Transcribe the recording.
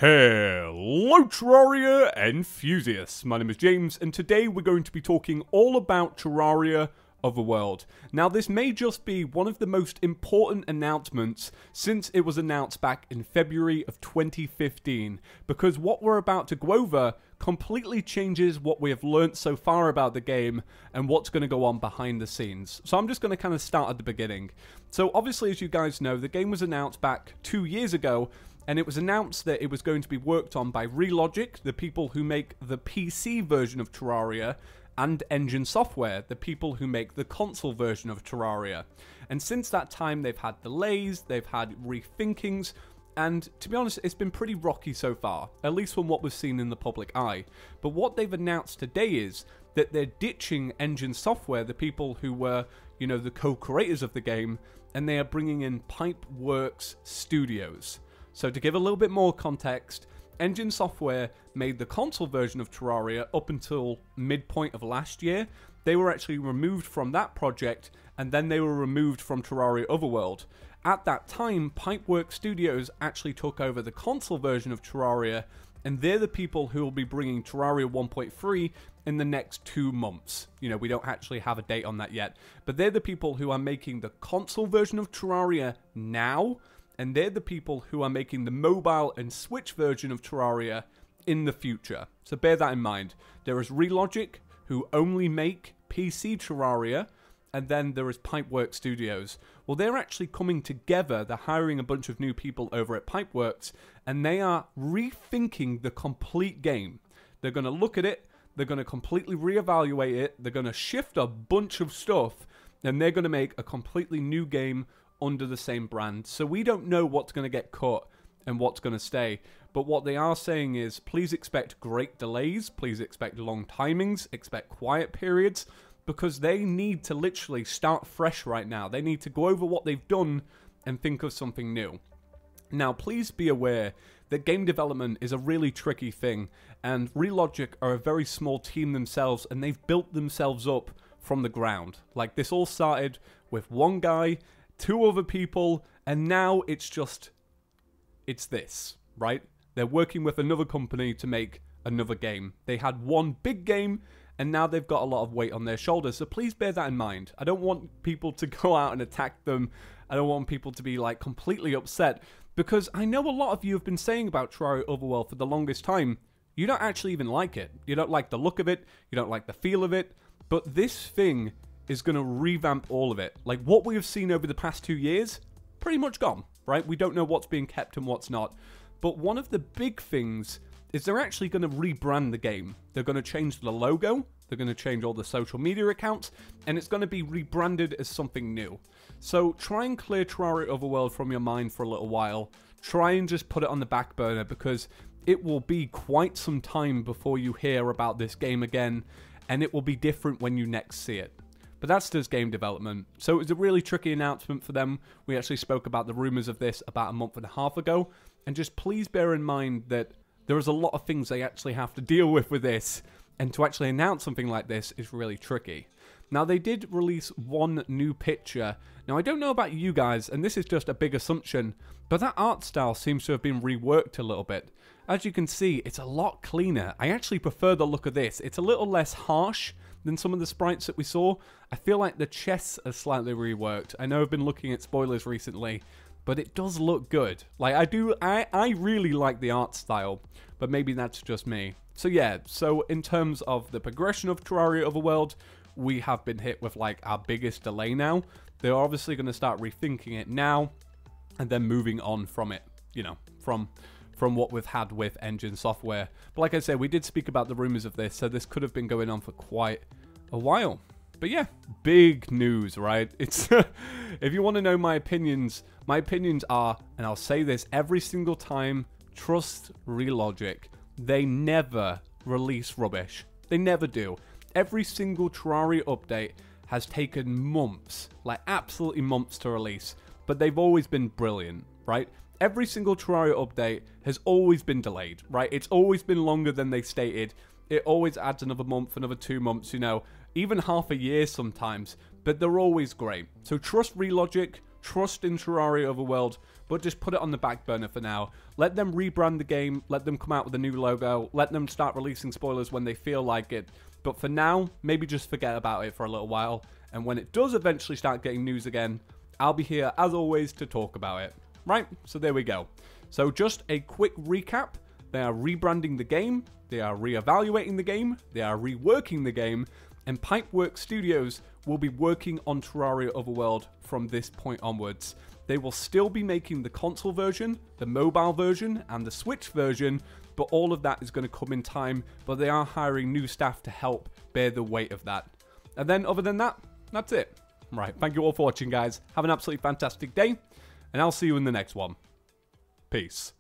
Hello Terraria enthusiasts, my name is James and today we're going to be talking all about Terraria Otherworld. Now this may just be one of the most important announcements since it was announced back in February of 2015, because what we're about to go over completely changes what we have learnt so far about the game and what's going to go on behind the scenes. So I'm just going to kind of start at the beginning. So obviously, as you guys know, the game was announced back 2 years ago, and it was announced that it was going to be worked on by Relogic, the people who make the PC version of Terraria, and Engine Software, the people who make the console version of Terraria. And since that time, they've had delays, they've had rethinkings, and to be honest, it's been pretty rocky so far, at least from what we've seen in the public eye. But what they've announced today is that they're ditching Engine Software, the people who were, you know, the co-creators of the game, and they are bringing in Pipeworks Studios. So to give a little bit more context, Engine Software made the console version of Terraria up until midpoint of last year. They were actually removed from that project, and then they were removed from Terraria Otherworld. At that time, Pipeworks Studios actually took over the console version of Terraria, and they're the people who will be bringing Terraria 1.3 in the next 2 months. You know, we don't actually have a date on that yet, but they're the people who are making the console version of Terraria now, and they're the people who are making the mobile and Switch version of Terraria in the future. So bear that in mind. There is Relogic, who only make PC Terraria, and then there is Pipeworks Studios. Well, they're actually coming together. They're hiring a bunch of new people over at Pipeworks, and they are rethinking the complete game. They're going to look at it, they're going to completely reevaluate it, they're going to shift a bunch of stuff, and they're going to make a completely new game under the same brand. So we don't know what's going to get cut and what's going to stay. But what they are saying is, please expect great delays, please expect long timings, expect quiet periods, because they need to literally start fresh right now. They need to go over what they've done and think of something new. Now, please be aware that game development is a really tricky thing, and Relogic are a very small team themselves, and they've built themselves up from the ground. Like, this all started with one guy, 2 other people, and now it's this, right? They're working with another company to make another game. They had one big game, and now they've got a lot of weight on their shoulders, so please bear that in mind. I don't want people to go out and attack them. I don't want people to be, like, completely upset, because I know a lot of you have been saying about Terraria Otherworld for the longest time, you don't actually even like it. You don't like the look of it, you don't like the feel of it, but this thing is going to revamp all of it. Like, what we have seen over the past 2 years, pretty much gone, right? We don't know what's being kept and what's not. But one of the big things is they're actually going to rebrand the game. They're going to change the logo, they're going to change all the social media accounts, and it's going to be rebranded as something new. So try and clear Terraria Otherworld from your mind for a little while. Try and just put it on the back burner, because it will be quite some time before you hear about this game again, and it will be different when you next see it. But that's just game development. So it was a really tricky announcement for them. We actually spoke about the rumors of this about a month and a half ago. And just please bear in mind that there is a lot of things they actually have to deal with this. And to actually announce something like this is really tricky. Now, they did release one new picture. Now, I don't know about you guys, and this is just a big assumption, but that art style seems to have been reworked a little bit. As you can see, it's a lot cleaner. I actually prefer the look of this. It's a little less harsh than some of the sprites that we saw. I feel like the chests are slightly reworked. I know I've been looking at spoilers recently, but it does look good. Like, I really like the art style, but maybe that's just me. So yeah, so in terms of the progression of Terraria Otherworld, we have been hit with, like, our biggest delay now. They're obviously going to start rethinking it now, and then moving on from it, you know, from what we've had with Engine Software. But like I said, we did speak about the rumors of this, so this could have been going on for quite a while. But yeah, big news, right? It's if you want to know my opinions are, and I'll say this every single time, trust Relogic. They never release rubbish. They never do. Every single Terraria update has taken months, like absolutely months to release, but they've always been brilliant, right? Every single Terraria update has always been delayed, right? It's always been longer than they stated. It always adds another month, another 2 months, you know, even half a year sometimes, but they're always great. So trust Relogic, trust in Terraria Otherworld, but just put it on the back burner for now. Let them rebrand the game, let them come out with a new logo, let them start releasing spoilers when they feel like it. But for now, maybe just forget about it for a little while, and when it does eventually start getting news again, I'll be here as always to talk about it. Right, so there we go. So just a quick recap. They are rebranding the game, they are re-evaluating the game, they are reworking the game, and Pipeworks Studios will be working on Terraria Otherworld from this point onwards. They will still be making the console version, the mobile version, and the Switch version, but all of that is going to come in time, but they are hiring new staff to help bear the weight of that. And then other than that, that's it. Right, thank you all for watching, guys. Have an absolutely fantastic day, and I'll see you in the next one. Peace.